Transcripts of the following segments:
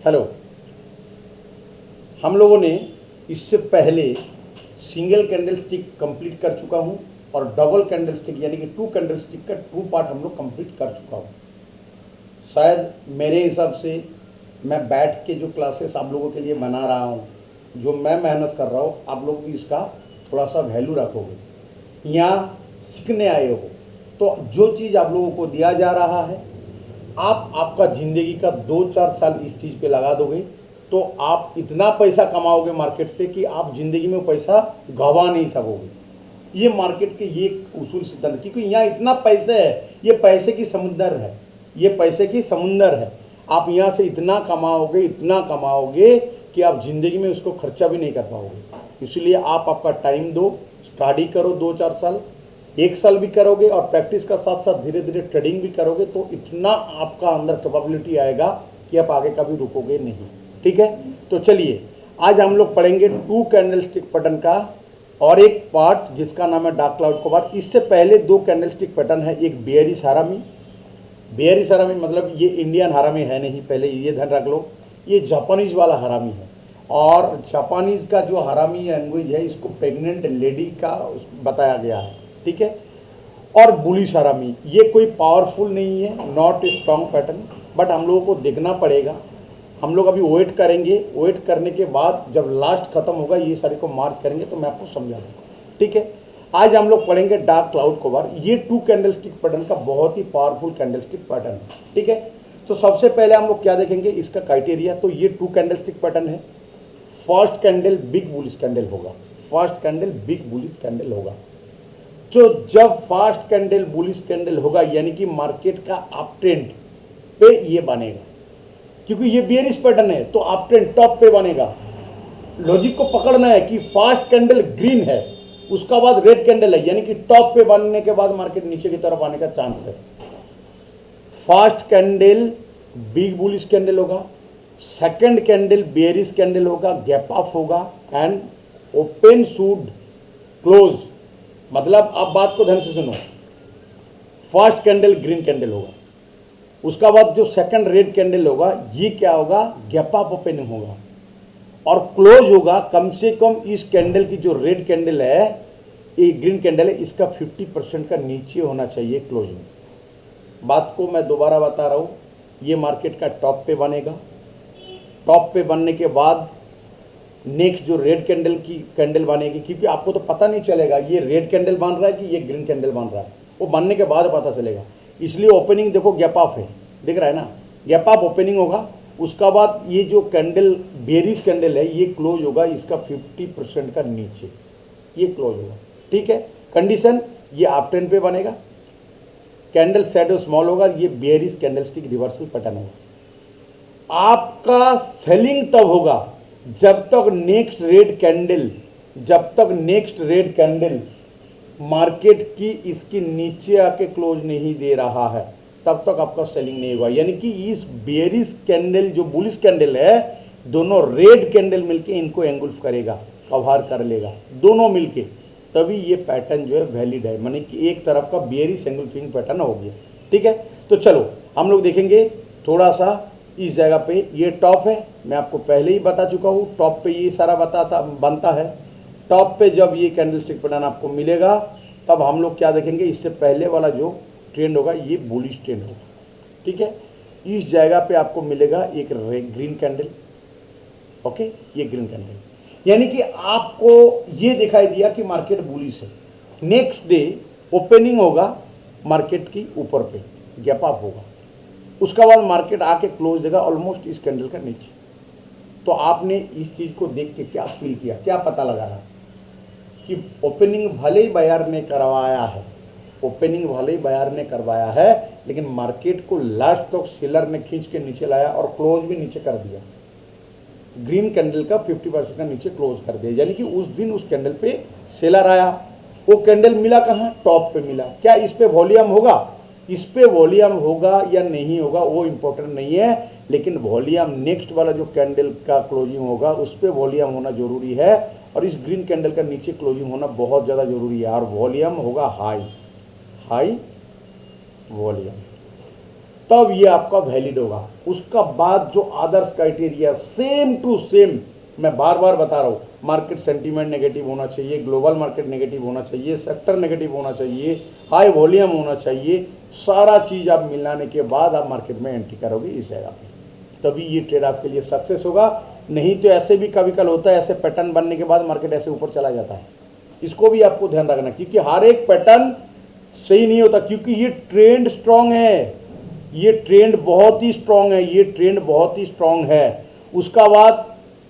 Hello. हम लोगों ने इससे पहले सिंगल कैंडल स्टिक कंप्लीट कर चुका हूं और डबल कैंडल स्टिक यानी कि 2 कैंडल स्टिक का 2 पार्ट हम लोग कंप्लीट कर चुका हूं। शायद मेरे हिसाब से मैं बैठ के जो क्लासेस आप लोगों के लिए बना रहा हूं, जो मैं मेहनत कर रहा हूं, आप लोग भी इसका थोड़ा सा वैल्यू रखोगे। यहाँ सीखने आए हो तो जो चीज़ आप लोगों को दिया जा रहा है, आप आपका ज़िंदगी का 2-4 साल इस चीज़ पे लगा दोगे तो आप इतना पैसा कमाओगे मार्केट से कि आप ज़िंदगी में पैसा गंवा नहीं सकोगे। ये मार्केट के ये उसूल सिद्धांत, क्योंकि यहाँ इतना पैसे है, ये पैसे की समुंदर है, ये पैसे की समुंदर है। आप यहाँ से इतना कमाओगे कि आप ज़िंदगी में उसको खर्चा भी नहीं कर पाओगे। इसलिए आप आपका टाइम दो, स्टडी करो 2-4 साल, 1 साल भी करोगे और प्रैक्टिस का साथ साथ धीरे धीरे ट्रेडिंग भी करोगे तो इतना आपका अंदर कैपेबिलिटी आएगा कि आप आगे कभी रुकोगे नहीं। ठीक है, तो चलिए आज हम लोग पढ़ेंगे 2 कैंडल स्टिक पैटर्न का और एक पार्ट जिसका नाम है डार्क क्लाउड कवर। इससे पहले 2 कैंडल स्टिक पैटर्न है, एक बेयरिश हरामी। बेयरिश हरामी मतलब ये इंडियन हरामी है नहीं, पहले ये ध्यान रख लो, ये जापानीज वाला हरामी है। और जापानीज का जो हरामी लैंग्वेज है इसको प्रेग्नेंट लेडी का बताया गया है। ठीक है, और बुलिश हरामी ये कोई पावरफुल नहीं है, not a strong pattern, but हम लोगों को देखना पड़ेगा। हम लोग अभी वेट करेंगे, वेट करने के बाद जब लास्ट खत्म होगा ये सारे को मार्च करेंगे तो मैं आपको समझा दूँगा। ठीक है, आज हम लोग पढ़ेंगे डार्क क्लाउड कवर। ये 2 कैंडल स्टिक पैटर्न का बहुत ही पावरफुल कैंडल स्टिक पैटर्न है। ठीक है, तो सबसे पहले हम लोग क्या देखेंगे, इसका क्राइटेरिया। तो ये 2 कैंडल स्टिक पैटर्न है। First candle big bullish candle होगा, first candle big bullish candle होगा। तो जब फर्स्ट कैंडल बुलिश कैंडल होगा यानी कि मार्केट का अप ट्रेंड पे ये बनेगा, क्योंकि ये बेयरिश पैटर्न है तो अप ट्रेंड टॉप पे बनेगा। लॉजिक को पकड़ना है कि फर्स्ट कैंडल ग्रीन है, उसका बाद रेड कैंडल है, यानी कि टॉप पे बनने के बाद मार्केट नीचे की तरफ आने का चांस है। First candle big bullish candle होगा, सेकंड कैंडल बेयरिश कैंडल होगा, गैप अप होगा एंड ओपन शुड क्लोज। मतलब आप बात को ध्यान से सुनो, फर्स्ट कैंडल ग्रीन कैंडल होगा, उसका बाद जो सेकंड रेड कैंडल होगा ये क्या होगा, गैप अप ओपनिंग होगा और क्लोज होगा। कम से कम इस कैंडल की जो रेड कैंडल है, ये ग्रीन कैंडल है, इसका 50% का नीचे होना चाहिए क्लोजिंग। बात को मैं दोबारा बता रहा हूँ, ये मार्केट का टॉप पे बनेगा। टॉप पे बनने के बाद नेक्स्ट जो रेड कैंडल की कैंडल बनेगी, क्योंकि आपको तो पता नहीं चलेगा ये रेड कैंडल बन रहा है कि ये ग्रीन कैंडल बन रहा है, वो बनने के बाद पता चलेगा। इसलिए ओपनिंग देखो गैप अप है, दिख रहा है ना, गैप अप ओपनिंग होगा। उसका बाद ये जो कैंडल बेयरिश कैंडल है ये क्लोज होगा, इसका 50% का नीचे ये क्लोज होगा। ठीक है, कंडीशन ये अप ट्रेंड पे बनेगा, कैंडल शैडो स्मॉल होगा, ये bearish candle stick reversal pattern होगा। आपका सेलिंग तब होगा जब तक नेक्स्ट रेड कैंडल मार्केट की इसके नीचे आके क्लोज नहीं दे रहा है, तब तक आपका सेलिंग नहीं होगा। यानी कि इस बेयरिश कैंडल जो बुलिश कैंडल है, दोनों रेड कैंडल मिलके इनको एंगुल्फ करेगा, कवर कर लेगा दोनों मिलके, तभी ये पैटर्न जो है वैलिड है, माने कि एक तरफ का बेयरिश एंगुल्फिंग पैटर्न हो गया। ठीक है, तो चलो हम लोग देखेंगे थोड़ा सा इस जगह पे। ये टॉप है, मैं आपको पहले ही बता चुका हूँ, टॉप पे ये सारा बनता है। टॉप पे जब ये कैंडल स्टिक पैटर्न आपको मिलेगा तब हम लोग क्या देखेंगे, इससे पहले वाला जो ट्रेंड होगा ये बुलिश ट्रेंड होगा। ठीक है, इस जगह पे आपको मिलेगा एक ग्रीन कैंडल। ओके, ये ग्रीन कैंडल यानी कि आपको ये दिखाई दिया कि मार्केट बुलिश है। नेक्स्ट डे ओपनिंग होगा मार्केट की ऊपर पे, गैप अप होगा, उसका बाद मार्केट आके क्लोज देगा ऑलमोस्ट इस कैंडल का नीचे। तो आपने इस चीज़ को देख के क्या फील किया, क्या पता लगाया कि ओपनिंग भले ही बायर ने करवाया है, ओपनिंग भले ही बायर ने करवाया है, लेकिन मार्केट को लास्ट तक सेलर ने खींच के नीचे लाया और क्लोज भी नीचे कर दिया। ग्रीन कैंडल का 50% का नीचे क्लोज कर दिया, यानी कि उस दिन उस कैंडल पे सेलर आया। वो कैंडल मिला कहाँ, टॉप पे मिला। क्या इस पे वॉल्यूम होगा, इस पे वॉल्यूम होगा या नहीं होगा वो इम्पोर्टेंट नहीं है, लेकिन वॉल्यूम नेक्स्ट वाला जो कैंडल का क्लोजिंग होगा उस पे वॉल्यूम होना जरूरी है, और इस ग्रीन कैंडल का नीचे क्लोजिंग होना बहुत ज़्यादा जरूरी है, और वॉल्यूम होगा हाई वॉल्यूम। तब ये आपका वैलिड होगा। उसका बाद जो आदर्श क्राइटेरिया सेम टू सेम, मैं बार बार बता रहा हूँ, मार्केट सेंटीमेंट नेगेटिव होना चाहिए, ग्लोबल मार्केट नेगेटिव होना चाहिए, सेक्टर नेगेटिव होना चाहिए, हाई वॉल्यूम होना चाहिए, सारा चीज़ आप मिलाने के बाद आप मार्केट में एंट्री करोगे इस जगह पे, तभी ये ट्रेड आपके लिए सक्सेस होगा। नहीं तो ऐसे भी कभी कल होता है, ऐसे पैटर्न बनने के बाद मार्केट ऐसे ऊपर चला जाता है। इसको भी आपको ध्यान रखना, क्योंकि हर एक पैटर्न सही नहीं होता, क्योंकि ये ट्रेंड स्ट्रांग है, ये ट्रेंड बहुत ही स्ट्रांग है, ये ट्रेंड बहुत ही स्ट्रांग है। उसका बाद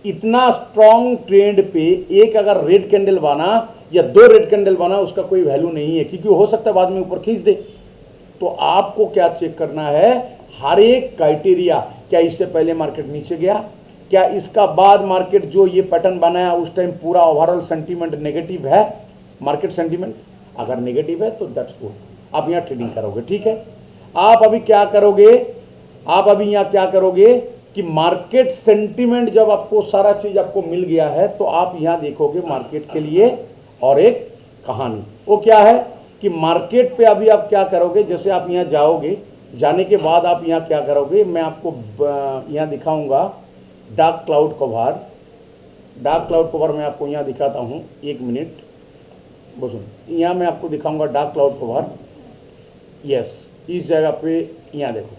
इतना स्ट्रांग ट्रेंड पे एक अगर रेड कैंडल बना या दो रेड कैंडल बना, उसका कोई वैल्यू नहीं है, क्योंकि हो सकता है बाद में ऊपर खींच दे। तो आपको क्या चेक करना है, हर एक क्राइटेरिया, क्या इससे पहले मार्केट नीचे गया, क्या इसका बाद मार्केट जो ये पैटर्न बनाया उस टाइम पूरा ओवरऑल सेंटीमेंट नेगेटिव है, मार्केट सेंटीमेंट अगर नेगेटिव है तो दैट्स गुड, आप यहाँ ट्रेडिंग करोगे। ठीक है, आप अभी क्या करोगे, आप अभी यहाँ क्या करोगे कि मार्केट सेंटीमेंट जब आपको सारा चीज आपको मिल गया है तो आप यहाँ देखोगे मार्केट के लिए और एक कहानी, वो क्या है कि मार्केट पे अभी आप क्या करोगे, जैसे आप यहाँ जाओगे, जाने के बाद आप यहाँ क्या करोगे, मैं आपको यहाँ दिखाऊंगा dark cloud cover. Dark cloud cover मैं आपको यहाँ दिखाता हूँ, एक मिनट बस, यहाँ मैं आपको दिखाऊंगा डार्क क्लाउड कवर। यस, इस जगह पे यहाँ देखो,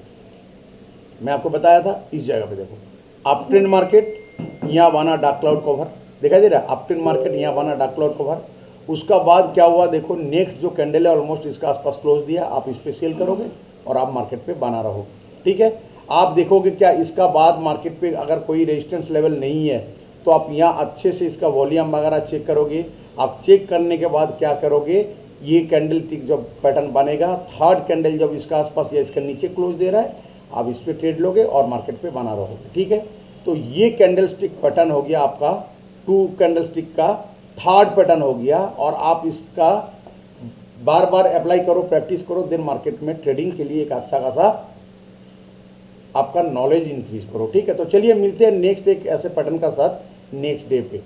मैं आपको बताया था, इस जगह पे देखो, अप ट्रेंड मार्केट यहाँ बना डार्क क्लाउड कवर, दिखाई दे रहा है, अप ट्रेंड मार्केट यहाँ बना डार्क क्लाउड कवर। उसका बाद क्या हुआ, देखो नेक्स्ट जो कैंडल है ऑलमोस्ट इसका आसपास क्लोज दिया, आप इस पर सेल करोगे और आप मार्केट पे बना रहोगे। ठीक है, आप देखोगे क्या इसका बाद मार्केट पे अगर कोई रेजिस्टेंस लेवल नहीं है तो आप यहाँ अच्छे से इसका वॉल्यूम वगैरह चेक करोगे। आप चेक करने के बाद क्या करोगे, ये कैंडल टिक जब पैटर्न बनेगा, थर्ड कैंडल जब इसका आसपास या इसके नीचे क्लोज दे रहा है, आप इस पर ट्रेड लोगे और मार्केट पे बना रहोगे। ठीक है, तो ये कैंडल स्टिक पैटर्न हो गया आपका, टू कैंडल स्टिक का थर्ड पैटर्न हो गया, और आप इसका बार बार अप्लाई करो, प्रैक्टिस करो, देन मार्केट में ट्रेडिंग के लिए एक अच्छा खासा आपका नॉलेज इंक्रीज करो। ठीक है, तो चलिए मिलते हैं नेक्स्ट एक ऐसे पैटर्न का साथ नेक्स्ट डे पे।